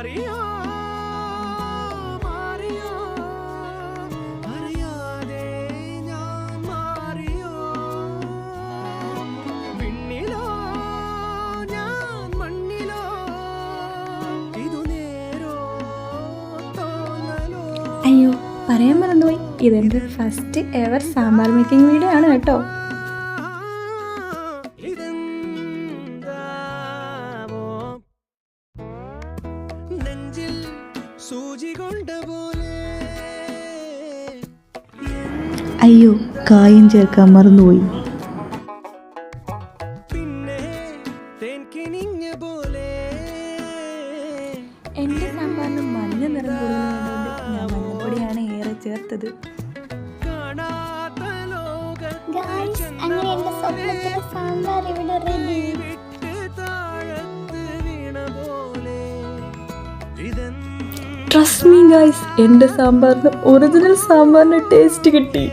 മാറിയോ മാറിയോ അറിയാതെ ഞാൻ മാറിയോ പിന്നിലോ ഞാൻ മണ്ണിലോ ഇതു നേരോ തോന്നലോ. അയ്യോ, പറയാൻ മറന്നുപോയി, ഇതെൻ്റെ first ever sambar making video ആണ് കേട്ടോ. ഇതെന്താവോ നെഞ്ചിൽ സൂചി കൊണ്ട പോലെ അയ്യോ, കായം ചേർക്കാൻ മറന്നുപോയി. പിന്നെ തേൻ കിനിഞ്ഞ പോലെ എൻ്റെ സാമ്പാറിന് മഞ്ഞ നിറം കൂടുതലായതുകൊണ്ട് ഞാൻ മഞ്ഞപ്പൊടിയാണ് ഏറെ ചേർത്തത്. കാണാത്ത ലോകത്ത് ഗായ്സ്, അങ്ങനെ എൻ്റെ സ്വപ്നത്തിലെ സാമ്പാർ ഇവിടെ റെഡി. വിട്ട് താഴത്ത് വീണ പോലെ ഇതെന്താ ട്രസ്റ്റ് മീ ഗൈസ്, എൻ്റെ സാമ്പാറിന് ഒറിജിനൽ സാമ്പാറിന് ടേസ്റ്റ് കിട്ടി.